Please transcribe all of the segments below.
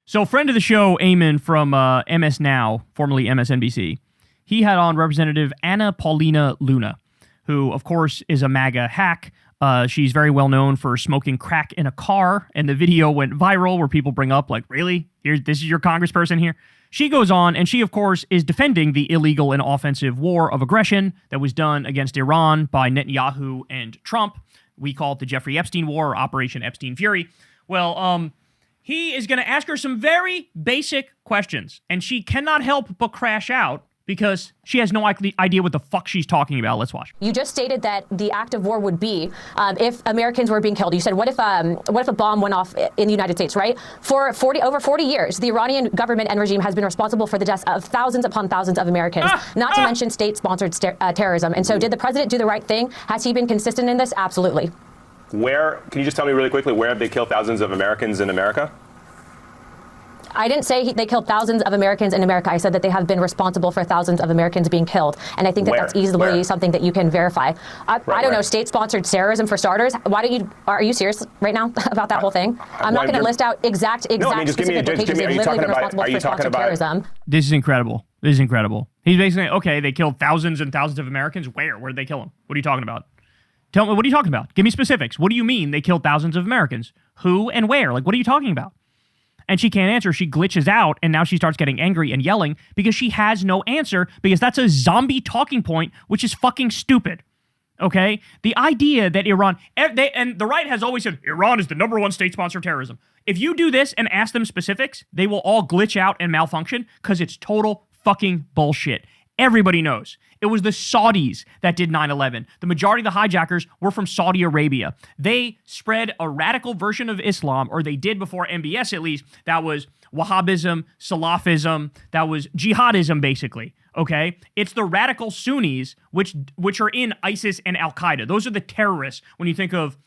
So friend of the show, Ahmed from MSNOW, formerly MSNBC, he had on Representative Anna Paulina Luna, who, of course, is a MAGA hack. She's very well known for smoking crack in a car, and the video went viral where people bring up, like, really? This is your congressperson here? She goes on, and she, of course, is defending the illegal and offensive war of aggression that was done against Iran by Netanyahu and Trump. We call it the Jeffrey Epstein War, or Operation Epstein Fury. Well, he is going to ask her some very basic questions, and she cannot help but crash out because she has no idea what the fuck she's talking about. Let's watch. You just stated that the act of war would be if Americans were being killed. You said, what if a bomb went off in the United States, right? For over 40 years, the Iranian government and regime has been responsible for the deaths of thousands upon thousands of Americans, not to mention state-sponsored terrorism. And so did the president do the right thing? Has he been consistent in this? Absolutely. Can you just tell me really quickly, where have they killed thousands of Americans in America? I didn't say they killed thousands of Americans in America. I said that they have been responsible for thousands of Americans being killed. And I think that that's easily something that you can verify. I don't know, state-sponsored terrorism for starters. Are you serious right now about that whole thing? I'm not going to list out exact specific locations. They've literally been responsible for sponsored terrorism. This is incredible. This is incredible. He's basically, okay, they killed thousands and thousands of Americans. Where? Where did they kill them? What are you talking about? Tell me, what are you talking about? Give me specifics. What do you mean they killed thousands of Americans? Who and where? Like, what are you talking about? And she can't answer. She glitches out, and now she starts getting angry and yelling because she has no answer, because that's a zombie talking point, which is fucking stupid. Okay? The idea that Iran, and the right has always said, Iran is the #1 state-sponsored terrorism. If you do this and ask them specifics, they will all glitch out and malfunction because it's total fucking bullshit. Everybody knows. It was the Saudis that did 9/11. The majority of the hijackers were from Saudi Arabia. They spread a radical version of Islam, or they did before MBS at least, that was Wahhabism, Salafism, that was jihadism basically, okay? It's the radical Sunnis, which are in ISIS and Al-Qaeda. Those are the terrorists when you think of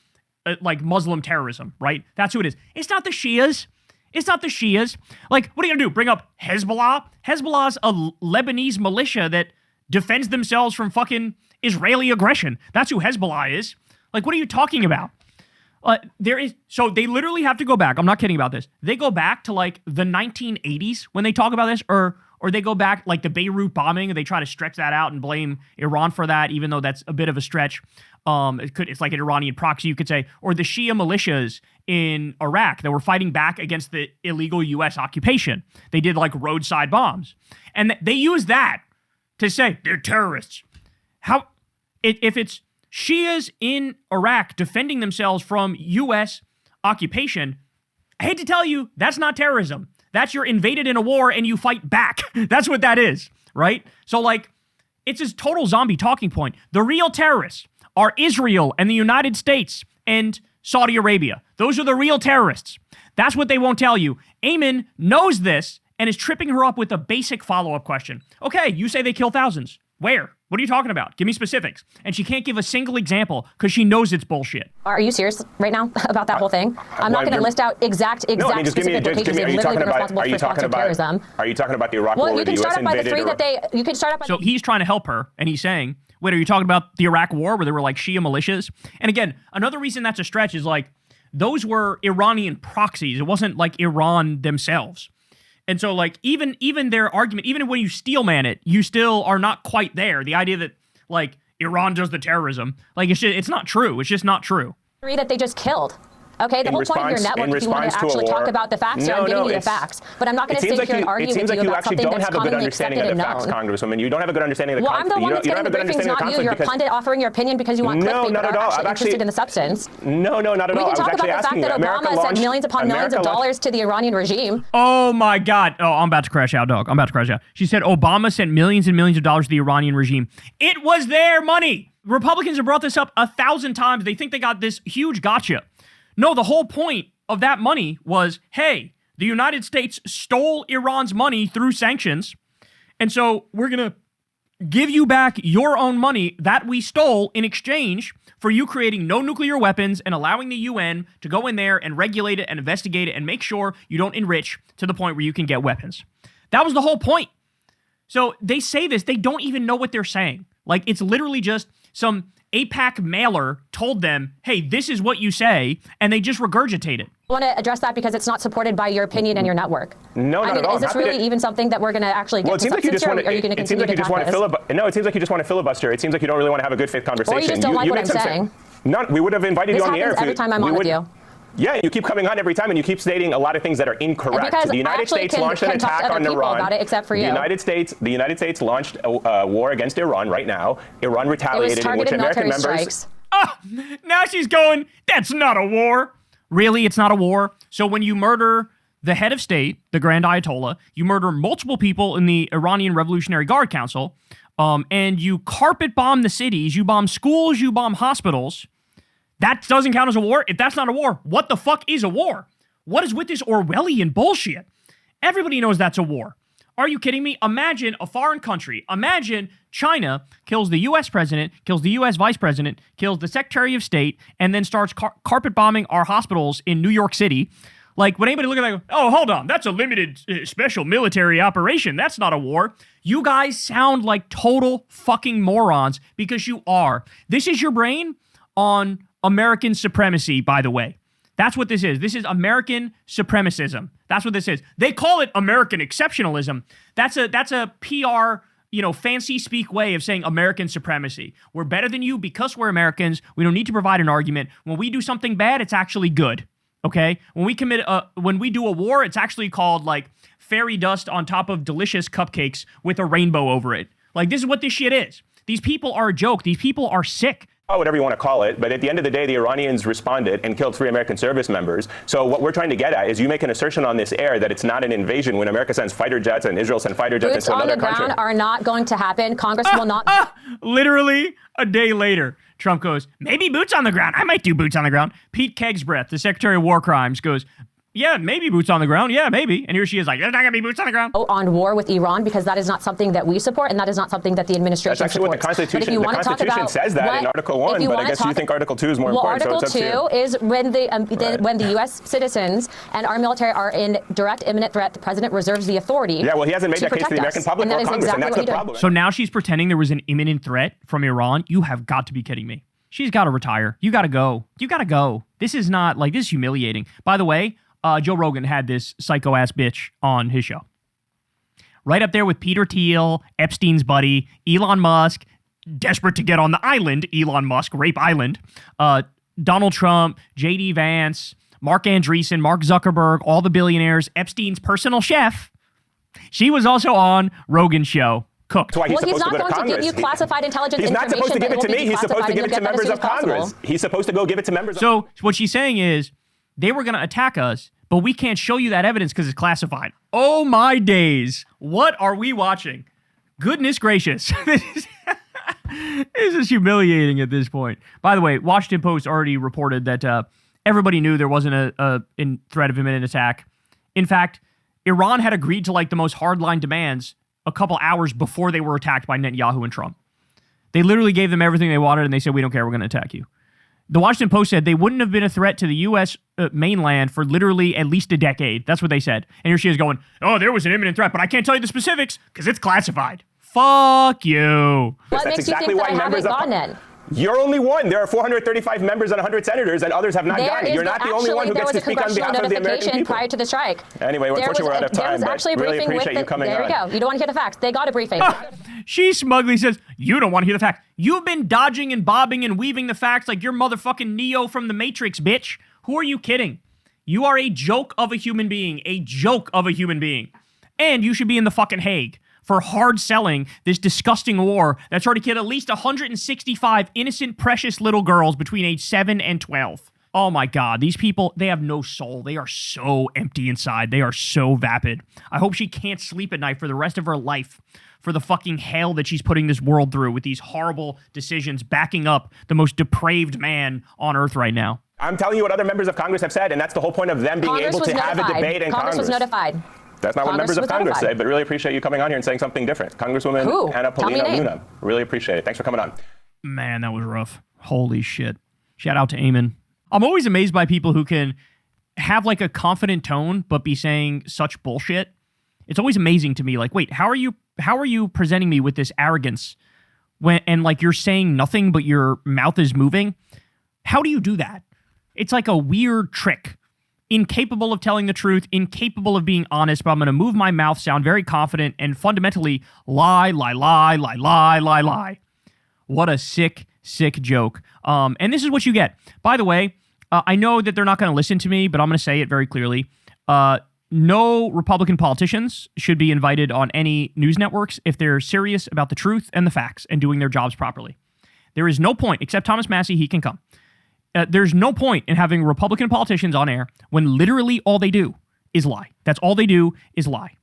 like Muslim terrorism, right? That's who it is. It's not the Shias. It's not the Shias. Like, what are you going to do? Bring up Hezbollah? Hezbollah's a Lebanese militia that defends themselves from fucking Israeli aggression. That's who Hezbollah is. Like, what are you talking about? So they literally have to go back. I'm not kidding about this. They go back to like the 1980s when they talk about this, or they go back like the Beirut bombing and they try to stretch that out and blame Iran for that, even though that's a bit of a stretch. It's like an Iranian proxy, you could say, or the Shia militias in Iraq that were fighting back against the illegal U.S. occupation. They did like roadside bombs, and they use that to say they're terrorists. If it's Shias in Iraq defending themselves from U.S. occupation, I hate to tell you, that's not terrorism. That's you're invaded in a war and you fight back. That's what that is, right? So like, it's this total zombie talking point. The real terrorists are Israel and the United States and Saudi Arabia. Those are the real terrorists. That's what they won't tell you. Ayman knows this and is tripping her up with a basic follow-up question. Okay, you say they kill thousands. Where? What are you talking about? Give me specifics. And she can't give a single example because she knows it's bullshit. Are you serious right now about that whole thing? I'm not going to list out exact specific locations. They've literally been responsible for sponsored terrorism. Are you talking about the Iraq war where the U.S. invaded? You can start up by So he's trying to help her, and he's saying, wait, are you talking about the Iraq war where there were like Shia militias? And again, another reason that's a stretch is like, those were Iranian proxies. It wasn't like Iran themselves. And so, like, even their argument, even when you steelman it, you still are not quite there. The idea that, like, Iran does the terrorism, like, it's not true. It's just not true. That they just killed. Okay, the whole point of your network, if you want to actually talk about the facts, I'm giving you the facts. But I'm not going to sit here and argue with you about something that's commonly accepted and known. Congresswoman, you don't have a good understanding of the conflict. Well, I'm the one that's getting the briefings, not you. You're a pundit offering your opinion because you want clickbait, but are actually interested in the substance. No, not at all. We can talk about the fact that Obama sent millions upon millions of dollars to the Iranian regime. Oh my God. Oh, I'm about to crash out, dog. I'm about to crash out. She said Obama sent millions and millions of dollars to the Iranian regime. It was their money. Republicans have brought this up 1,000 times. They think they got this huge gotcha. No, the whole point of that money was, hey, the United States stole Iran's money through sanctions, and so we're going to give you back your own money that we stole in exchange for you creating no nuclear weapons and allowing the UN to go in there and regulate it and investigate it and make sure you don't enrich to the point where you can get weapons. That was the whole point. So they say this, they don't even know what they're saying. Like, it's literally just some AIPAC mailer told them, hey, this is what you say, and they just regurgitate it. I want to address that because it's not supported by your opinion and your network. No, not at all. Is this really even something that we're going to actually get to substance, or are you going to continue to attack this? No, it seems like you just want to filibuster. It seems like you don't really want to have a good faith conversation. Or you just don't like what I'm saying. We would have invited you on the air. This happens every time I'm on with you. Yeah, you keep coming on every time, and you keep stating a lot of things that are incorrect. The United States launched an attack on Iran. About it, except for you. The United States launched a war against Iran right now. Iran retaliated, in which American members. Strikes. Now she's going, that's not a war. Really, it's not a war. So when you murder the head of state, the Grand Ayatollah, you murder multiple people in the Iranian Revolutionary Guard Council, and you carpet bomb the cities, you bomb schools, you bomb hospitals, that doesn't count as a war? If that's not a war, what the fuck is a war? What is with this Orwellian bullshit? Everybody knows that's a war. Are you kidding me? Imagine a foreign country. Imagine China kills the U.S. president, kills the U.S. vice president, kills the Secretary of State, and then starts carpet bombing our hospitals in New York City. Like, when anybody look at that, oh, hold on, that's a limited special military operation. That's not a war. You guys sound like total fucking morons because you are. This is your brain on American supremacy, by the way. That's what this is. This is American supremacism. That's what this is. They call it American exceptionalism. That's a PR, fancy speak way of saying American supremacy. We're better than you because we're Americans. We don't need to provide an argument. When we do something bad, it's actually good. Okay? When we do a war, it's actually called like fairy dust on top of delicious cupcakes with a rainbow over it. Like, this is what this shit is. These people are a joke. These people are sick. Whatever you want to call it, but at the end of the day, the Iranians responded and killed 3 American service members. So what we're trying to get at is you make an assertion on this air that it's not an invasion when America sends fighter jets and Israel send fighter jets into another country. Boots on the ground are not going to happen. Congress will not. Literally a day later, Trump goes, maybe boots on the ground. I might do boots on the ground. Pete Kegsbreath, the Secretary of War Crimes, goes, yeah, maybe boots on the ground. Yeah, maybe. And here she is like, there's not going to be boots on the ground. On war with Iran, because that is not something that we support, and that is not something that the administration supports. That's actually supports. what the Constitution says that in Article 1, but I guess you think Article 2 is more important. Article 2 is when the U.S. citizens and our military are in direct imminent threat, the president reserves the authority. Yeah, well, he hasn't made that case to the American public or Congress, and that's the problem. So now she's pretending there was an imminent threat from Iran. You have got to be kidding me. She's got to retire. You got to go. You got to go. This is not, this is humiliating. By the way, Joe Rogan had this psycho-ass bitch on his show. Right up there with Peter Thiel, Epstein's buddy, Elon Musk, desperate to get on the island, Elon Musk, Rape Island, Donald Trump, J.D. Vance, Mark Andreessen, Mark Zuckerberg, all the billionaires, Epstein's personal chef. She was also on Rogan's show. Cooked. Well, he's not going to give you classified intelligence information. He's not supposed to give it to me. He's supposed to give it to members of Congress. He's supposed to go give it to members of Congress. So what she's saying is, they were going to attack us, but we can't show you that evidence because it's classified. Oh my days. What are we watching? Goodness gracious. This is humiliating at this point. By the way, Washington Post already reported that everybody knew there wasn't a threat of imminent attack. In fact, Iran had agreed to the most hardline demands a couple hours before they were attacked by Netanyahu and Trump. They literally gave them everything they wanted and they said, we don't care, we're going to attack you. The Washington Post said they wouldn't have been a threat to the U.S. Mainland for literally at least a decade. That's what they said. And here she is going, oh, there was an imminent threat, but I can't tell you the specifics because it's classified. Fuck you. What makes you think that I haven't gotten it? You're only one. There are 435 members and 100 senators, and others have not gotten it. You're not the only one who gets to speak on behalf of the American people. Prior to the strike. Anyway, unfortunately, we're out of time. There was actually a really briefing appreciate you coming on. There you go. You don't want to hear the facts. They got a briefing. She smugly says, you don't want to hear the facts. You've been dodging and bobbing and weaving the facts like you're motherfucking Neo from the Matrix, bitch. Who are you kidding? You are a joke of a human being. A joke of a human being. And you should be in the fucking Hague for hard selling this disgusting war that's already killed at least 165 innocent, precious little girls between age 7 and 12. Oh my God, these people, they have no soul. They are so empty inside. They are so vapid. I hope she can't sleep at night for the rest of her life for the fucking hell that she's putting this world through with these horrible decisions backing up the most depraved man on earth right now. I'm telling you what other members of Congress have said, and that's the whole point of them being able to have a debate in Congress. Congress was notified. That's not what members of Congress say, but really appreciate you coming on here and saying something different. Congresswoman Anna Paulina Luna. Really appreciate it. Thanks for coming on. Man, that was rough. Holy shit. Shout out to Eamon. I'm always amazed by people who can have a confident tone but be saying such bullshit. It's always amazing to me. Wait, how are you presenting me with this arrogance and you're saying nothing but your mouth is moving? How do you do that? It's like a weird trick. incapable of telling the truth, incapable of being honest, but I'm going to move my mouth, sound very confident, and fundamentally lie. What a sick joke. And this is what you get. By the way, I know that they're not going to listen to me, but I'm going to say it very clearly. No Republican politicians should be invited on any news networks if they're serious about the truth and the facts and doing their jobs properly. There is no point, except Thomas Massey, he can come. There's no point in having Republican politicians on air when literally all they do is lie. That's all they do is lie.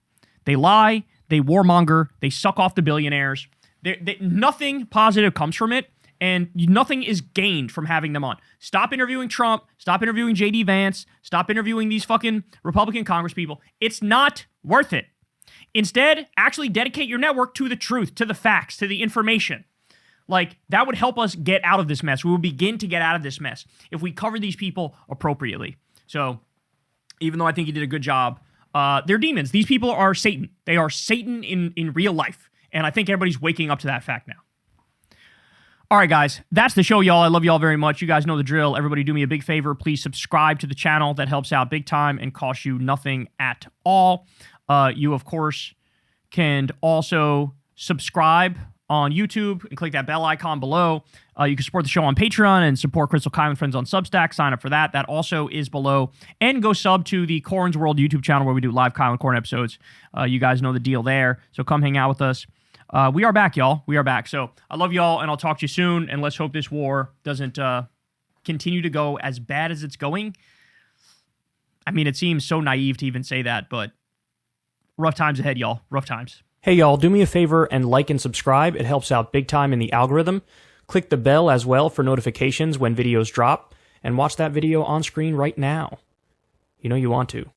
They lie, they warmonger, they suck off the billionaires. Nothing positive comes from it, and nothing is gained from having them on. Stop interviewing Trump, stop interviewing J.D. Vance, stop interviewing these fucking Republican congresspeople. It's not worth it. Instead, actually dedicate your network to the truth, to the facts, to the information. Like, that would help us get out of this mess. We will begin to get out of this mess if we cover these people appropriately. So, even though I think he did a good job, they're demons. These people are Satan. They are Satan in real life. And I think everybody's waking up to that fact now. All right, guys, that's the show, y'all. I love y'all very much. You guys know the drill. Everybody do me a big favor. Please subscribe to the channel. That helps out big time and costs you nothing at all. You, of course, can also subscribe on YouTube and click that bell icon below. You can support the show on Patreon and support Crystal Kyle and Friends on Substack. Sign up for that. That also is below. And go sub to the Corn's World YouTube channel where we do live Kyle and Corn episodes. You guys know the deal there. So come hang out with us. We are back, y'all. We are back. So I love y'all, and I'll talk to you soon. And let's hope this war doesn't continue to go as bad as it's going. I mean, it seems so naive to even say that, but rough times ahead, y'all. Rough times. Hey, y'all, do me a favor and like and subscribe. It helps out big time in the algorithm. Click the bell as well for notifications when videos drop, and watch that video on screen right now. You know you want to.